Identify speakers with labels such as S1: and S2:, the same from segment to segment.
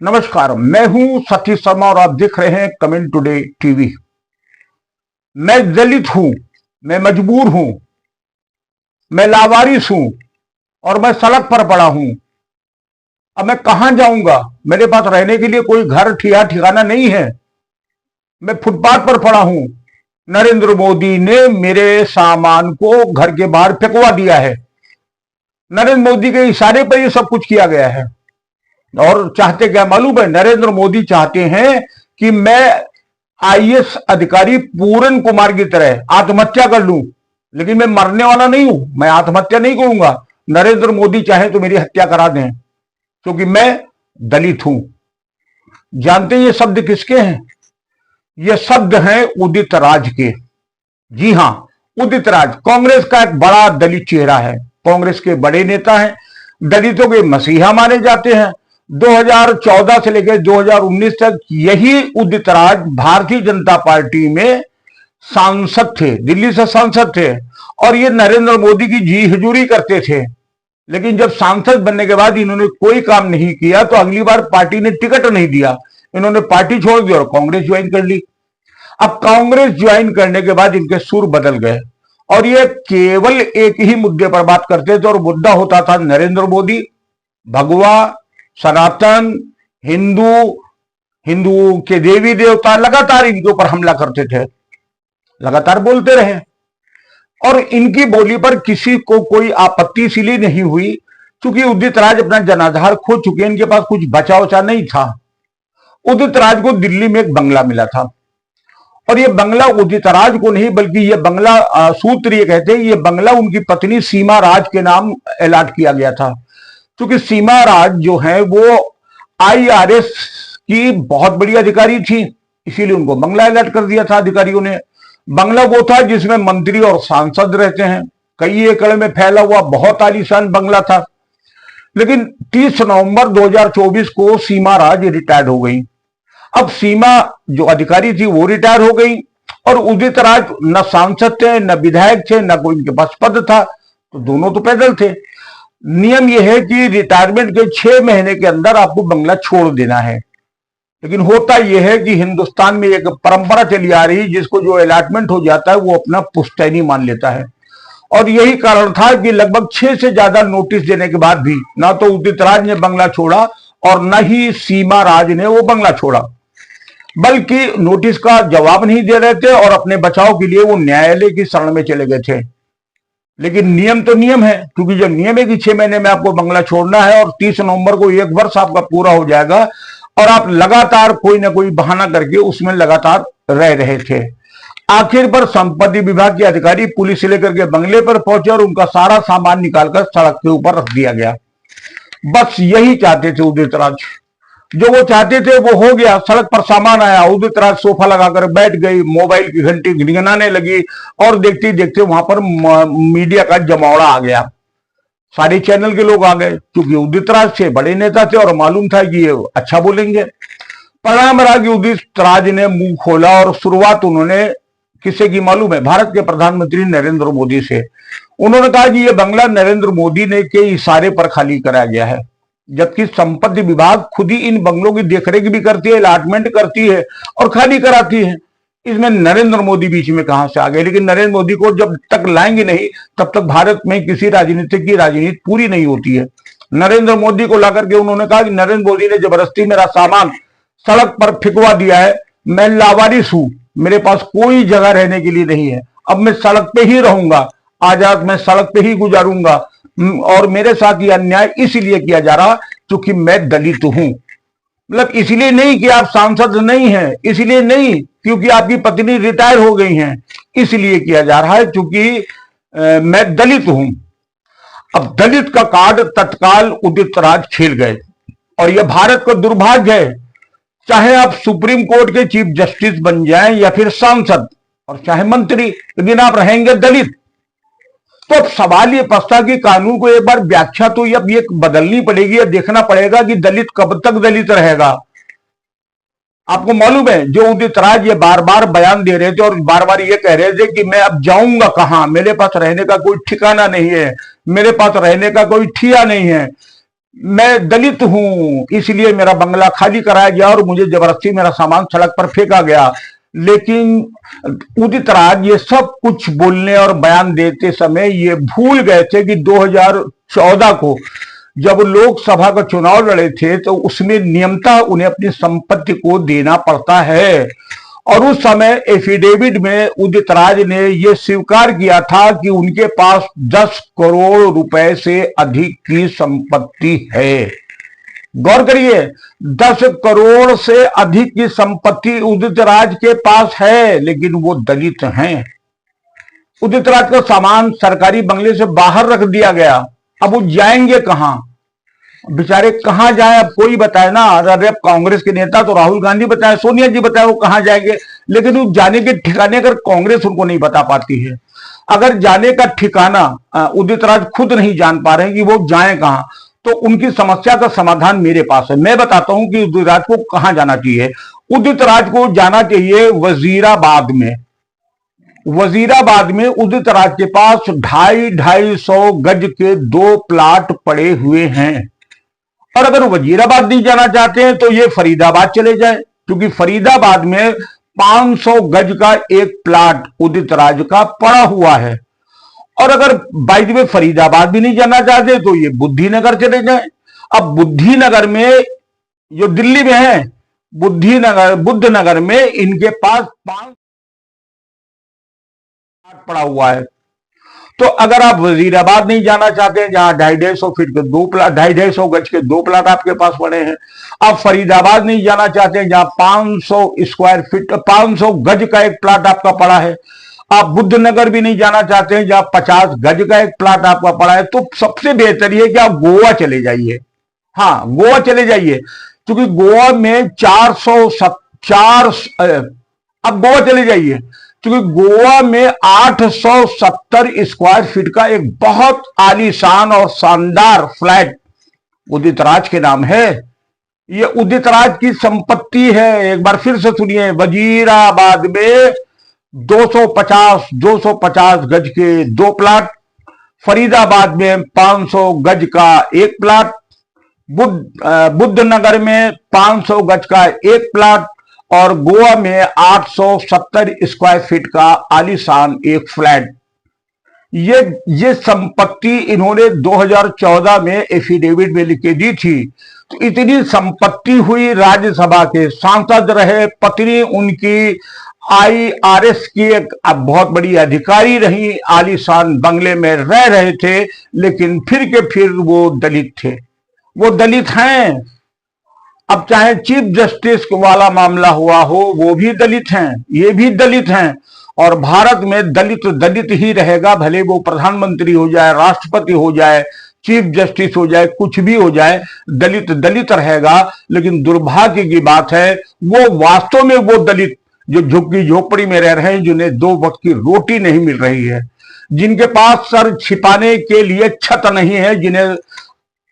S1: नमस्कार, मैं हूं सतीश शर्मा और आप देख रहे हैं कमेंट टुडे टीवी। मैं दलित हूं, मैं मजबूर हूं, मैं लावारिस हूं और मैं सड़क पर पड़ा हूं। अब मैं कहां जाऊंगा? मेरे पास रहने के लिए कोई घर ठिकाना नहीं है। मैं फुटपाथ पर पड़ा हूं। नरेंद्र मोदी ने मेरे सामान को घर के बाहर फेंकवा दिया है। नरेंद्र मोदी के इशारे पर यह सब कुछ किया गया है। और चाहते क्या मालूम है? नरेंद्र मोदी चाहते हैं कि मैं आईएएस अधिकारी पूरन कुमार की तरह आत्महत्या कर लूं, लेकिन मैं मरने वाला नहीं हूं, मैं आत्महत्या नहीं करूंगा। नरेंद्र मोदी चाहे तो मेरी हत्या करा दें, क्योंकि मैं दलित हूं। जानते हैं ये शब्द किसके हैं? ये शब्द हैं उदित राज के। जी हां, उदित राज कांग्रेस का एक बड़ा दलित चेहरा है, कांग्रेस के बड़े नेता हैं, दलितों के मसीहा माने जाते हैं। 2014 से लेकर 2019 तक यही उदित राज भारतीय जनता पार्टी में सांसद थे, दिल्ली से सांसद थे, और ये नरेंद्र मोदी की जी हजूरी करते थे। लेकिन जब सांसद बनने के बाद इन्होंने कोई काम नहीं किया तो अगली बार पार्टी ने टिकट नहीं दिया, इन्होंने पार्टी छोड़ दी और कांग्रेस ज्वाइन कर ली। अब कांग्रेस ज्वाइन करने के बाद इनके सुर बदल गए और ये केवल एक ही मुद्दे पर बात करते थे, और मुद्दा होता था नरेंद्र मोदी, भगवा, सनातन, हिंदू के देवी देवता। लगातार इनके ऊपर हमला करते थे, लगातार बोलते रहे, और इनकी बोली पर किसी को कोई आपत्ति इसलिए नहीं हुई क्योंकि उदित राज अपना जनाधार खो चुके, इनके पास कुछ बचा उचा नहीं था। उदित राज को दिल्ली में एक बंगला मिला था, और ये बंगला उदित राज को नहीं बल्कि ये बंगला सूत्र ये कहते हैं ये बंगला उनकी पत्नी सीमा राज के नाम अलॉट किया गया था। क्योंकि सीमा राज जो है वो आईआरएस की बहुत बड़ी अधिकारी थी, इसीलिए उनको बंगला अलॉट कर दिया था अधिकारियों ने। बंगला वो था जिसमें मंत्री और सांसद रहते हैं, कई एकड़ में फैला हुआ बहुत आलीशान बंगला था। लेकिन 30 नवंबर 2024 को सीमा राज रिटायर्ड हो गई। अब सीमा जो अधिकारी थी वो रिटायर हो गई, और उदित राज न सांसद थे, न विधायक थे, न कोई इनके पास पद था, तो दोनों तो पैदल थे। नियम यह है कि रिटायरमेंट के 6 महीने के अंदर आपको बंगला छोड़ देना है। लेकिन होता यह है कि हिंदुस्तान में एक परंपरा चली आ रही, जिसको जो अलॉटमेंट हो जाता है वो अपना पुश्तैनी मान लेता है। और यही कारण था कि लगभग 6 से ज्यादा नोटिस देने के बाद भी ना तो उदित राज ने बंगला छोड़ा और न ही सीमा राज ने वो बंगला छोड़ा, बल्कि नोटिस का जवाब नहीं दे रहे थे और अपने बचाव के लिए वो न्यायालय की शरण में चले गए थे। लेकिन नियम तो नियम है, क्योंकि जब नियम है कि 6 महीने में आपको बंगला छोड़ना है और 30 नवंबर को 1 वर्ष आपका पूरा हो जाएगा, और आप लगातार कोई ना कोई बहाना करके उसमें लगातार रह रहे थे। आखिर पर संपत्ति विभाग के अधिकारी पुलिस से लेकर के बंगले पर पहुंचे और उनका सारा सामान निकालकर सड़क के ऊपर रख दिया गया। बस यही चाहते थे उदित राज, जो वो चाहते थे वो हो गया। सड़क पर सामान आया, उदित राज सोफा लगाकर बैठ गई, मोबाइल की घंटी गिनगिनाने लगी, और देखते देखते वहां पर मीडिया का जमावड़ा आ गया। सारे चैनल के लोग आ गए, क्योंकि उदित राज थे, बड़े नेता थे और मालूम था कि ये अच्छा बोलेंगे। परिणाम रहा कि उदित राज ने मुंह खोला, और शुरुआत उन्होंने किससे की मालूम है? भारत के प्रधानमंत्री नरेंद्र मोदी से। उन्होंने कहा कि यह बंगला नरेंद्र मोदी ने के इशारे पर खाली कराया गया है, जबकि संपत्ति विभाग खुद ही इन बंगलों की देखरेख भी करती है, अलॉटमेंट करती है और खाली कराती है। इसमें नरेंद्र मोदी बीच में कहां से आ गए? लेकिन नरेंद्र मोदी को जब तक लाएंगे नहीं तब तक भारत में किसी राजनीतिक की राजनीति पूरी नहीं होती है। नरेंद्र मोदी को लाकर के उन्होंने कहा कि नरेंद्र मोदी ने जबरदस्ती मेरा सामान सड़क पर फेंकवा दिया है, मैं लावारिस हूं, मेरे पास कोई जगह रहने के लिए नहीं है, अब मैं सड़क पे ही रहूंगा, आजाद मैं सड़क पे ही गुजारूंगा, और मेरे साथ ये अन्याय इसलिए किया जा रहा क्योंकि मैं दलित हूं। मतलब इसलिए नहीं कि आप सांसद नहीं हैं, इसलिए नहीं क्योंकि आपकी पत्नी रिटायर हो गई हैं, इसलिए किया जा रहा है क्योंकि मैं दलित हूं। अब दलित का कार्ड तत्काल उदित राज खेल गए, और यह भारत का दुर्भाग्य है। चाहे आप सुप्रीम कोर्ट के चीफ जस्टिस बन जाएं या फिर सांसद, और चाहे मंत्री, लेकिन आप रहेंगे दलित। तो अब सवाल ये पड़ता कि कानून को एक बार व्याख्या तो अब ये बदलनी पड़ेगी, या देखना पड़ेगा कि दलित कब तक दलित रहेगा। आपको मालूम है, जो उदित राज ये बार बार बयान दे रहे थे और बार बार ये कह रहे थे कि मैं अब जाऊंगा कहां, मेरे पास रहने का कोई ठिकाना नहीं है, मेरे पास रहने का कोई ठिया नहीं है, मैं दलित हूं इसलिए मेरा बंगला खाली कराया गया और मुझे जबरदस्ती मेरा सामान सड़क पर फेंका गया। लेकिन उदित राज ये सब कुछ बोलने और बयान देते समय ये भूल गए थे कि 2014 को जब लोकसभा का चुनाव लड़े थे तो उसमें नियमतः उन्हें अपनी संपत्ति को देना पड़ता है। और उस समय एफिडेविट में उदित राज ने यह स्वीकार किया था कि उनके पास 10 करोड़ रुपए से अधिक की संपत्ति है। गौर करिए, 10 करोड़ से अधिक की संपत्ति उदित राज के पास है, लेकिन वो दलित हैं। उदित राज का सामान सरकारी बंगले से बाहर रख दिया गया। अब वो जाएंगे कहां? बेचारे कहां जाए? अब कोई बताए ना। अरे कांग्रेस के नेता तो राहुल गांधी बताए, सोनिया जी बताए वो कहां जाएंगे, लेकिन वो जाने के ठिकाने अगर कांग्रेस उनको नहीं बता पाती है, अगर जाने का ठिकाना उदित राज खुद नहीं जान पा रहे हैं कि वो जाए कहां, तो उनकी समस्या का समाधान मेरे पास है। मैं बताता हूं कि उदित राज को कहां जाना चाहिए। उदित राज को जाना चाहिए वजीराबाद में। वजीराबाद में उदित राज के पास 250-250 गज के 2 प्लाट पड़े हुए हैं। और अगर वजीराबाद नहीं जाना चाहते हैं तो ये फरीदाबाद चले जाए, क्योंकि फरीदाबाद में 500 गज का एक प्लाट उदित राज का पड़ा हुआ है। और अगर बाई द वे फरीदाबाद भी नहीं जाना चाहते तो ये बुद्धिनगर चले जाए। अब बुद्धिनगर में, जो दिल्ली में है, बुद्धनगर में इनके पास 5 पड़ा हुआ है। तो अगर आप वजीराबाद नहीं जाना चाहते हैं, जहां 250 फीट के 2 प्लाट, 250 गज के 2 प्लाट आपके पास पड़े हैं, आप फरीदाबाद नहीं जाना चाहते हैं, जहां 500 स्क्वायर फीट 500 गज का एक प्लाट आपका पड़ा है, आप बुद्धनगर भी नहीं जाना चाहते हैं, जहां 50 गज का एक प्लाट आपका पड़ा है, तो सबसे बेहतर यह कि आप गोवा चले जाइए। हाँ, गोवा चले जाइए, क्योंकि गोवा में 404 अब गोवा चले जाइए, क्योंकि गोवा में 870 स्क्वायर फीट का एक बहुत आलीशान और शानदार फ्लैट उदित राज के नाम है। ये उदित राज की संपत्ति है। एक बार फिर से सुनिए, वजीराबाद में 250 गज के 2 प्लाट, फरीदाबाद में 500 गज का एक प्लाट, बुद्धनगर में 500 गज का एक प्लाट, और गोवा में 870 स्क्वायर फीट का आलीशान एक फ्लैट। ये संपत्ति इन्होंने 2014 में एफिडेविट में लिख के दी थी। तो इतनी संपत्ति हुई, राज्यसभा के सांसद रहे, पत्नी उनकी IRS की एक बहुत बड़ी अधिकारी रही, आलीशान बंगले में रह रहे थे, लेकिन फिर के फिर वो दलित थे। वो दलित हैं। अब चाहे चीफ जस्टिस वाला मामला हुआ हो, वो भी दलित हैं, ये भी दलित हैं। और भारत में दलित दलित ही रहेगा, भले वो प्रधानमंत्री हो जाए, राष्ट्रपति हो जाए, चीफ जस्टिस हो जाए, कुछ भी हो जाए, दलित दलित रहेगा। लेकिन दुर्भाग्य की बात है, वो वास्तव में वो दलित जो झुग्गी झोपड़ी में रह रहे हैं, जिन्हें 2 वक्त की रोटी नहीं मिल रही है, जिनके पास सर छिपाने के लिए छत नहीं है, जिन्हें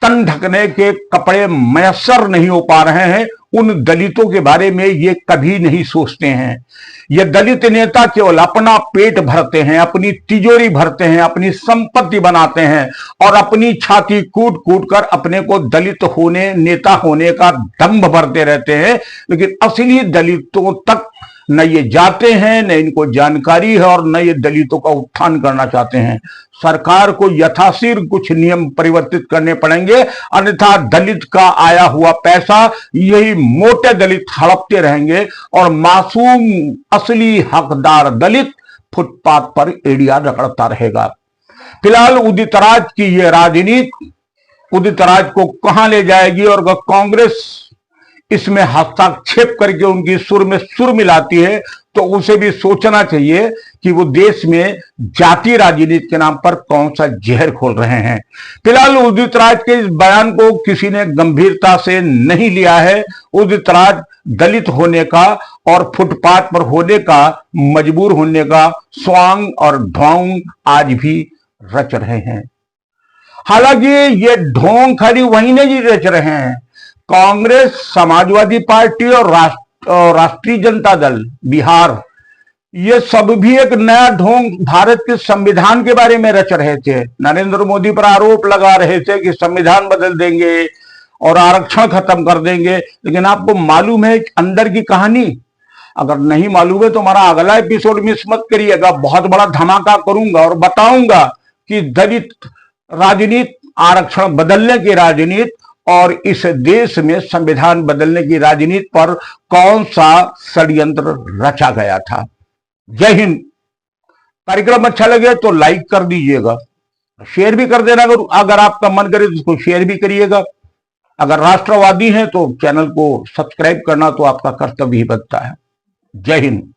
S1: तन ढकने के कपड़े मैसर नहीं हो पा रहे हैं, उन दलितों के बारे में ये कभी नहीं सोचते हैं। ये दलित नेता केवल अपना पेट भरते हैं, अपनी तिजोरी भरते हैं, अपनी संपत्ति बनाते हैं और अपनी छाती कूट कूट कर अपने को दलित होने, नेता होने का दंभ भरते रहते हैं। लेकिन असली दलितों तक न ये जाते हैं, न इनको जानकारी है, और न ये दलितों का उत्थान करना चाहते हैं। सरकार को यथाशीघ्र कुछ नियम परिवर्तित करने पड़ेंगे, अन्यथा दलित का आया हुआ पैसा यही मोटे दलित हड़पते रहेंगे और मासूम असली हकदार दलित फुटपाथ पर एड़ियां रगड़ता रहेगा। फिलहाल उदित राज की यह राजनीति उदित राज को कहां ले जाएगी, और अगर कांग्रेस इसमें हस्तक्षेप करके उनकी सुर में सुर मिलाती है तो उसे भी सोचना चाहिए कि वो देश में जाति राजनीति के नाम पर कौन सा जहर खोल रहे हैं। फिलहाल उदित राज के इस बयान को किसी ने गंभीरता से नहीं लिया है। उदित राज दलित होने का और फुटपाथ पर होने का, मजबूर होने का स्वांग और ढोंग आज भी रच रहे हैं। हालांकि ये ढोंग खाली वही नहीं रच रहे हैं, कांग्रेस, समाजवादी पार्टी और राष्ट्रीय जनता दल बिहार, ये सब भी एक नया ढोंग भारत के संविधान के बारे में रच रहे थे। नरेंद्र मोदी पर आरोप लगा रहे थे कि संविधान बदल देंगे और आरक्षण खत्म कर देंगे। लेकिन आपको मालूम है अंदर की कहानी? अगर नहीं मालूम है तो हमारा अगला एपिसोड मिस मत करिएगा। बहुत बड़ा धमाका करूंगा और बताऊंगा कि दलित राजनीति, आरक्षण बदलने की राजनीति और इस देश में संविधान बदलने की राजनीति पर कौन सा षड्यंत्र रचा गया था। जय हिंद। कार्यक्रम अच्छा लगे तो लाइक कर दीजिएगा, शेयर भी कर देना। अगर आपका मन करे तो इसको शेयर भी करिएगा। अगर राष्ट्रवादी हैं तो चैनल को सब्सक्राइब करना तो आपका कर्तव्य ही बनता है। जय हिंद।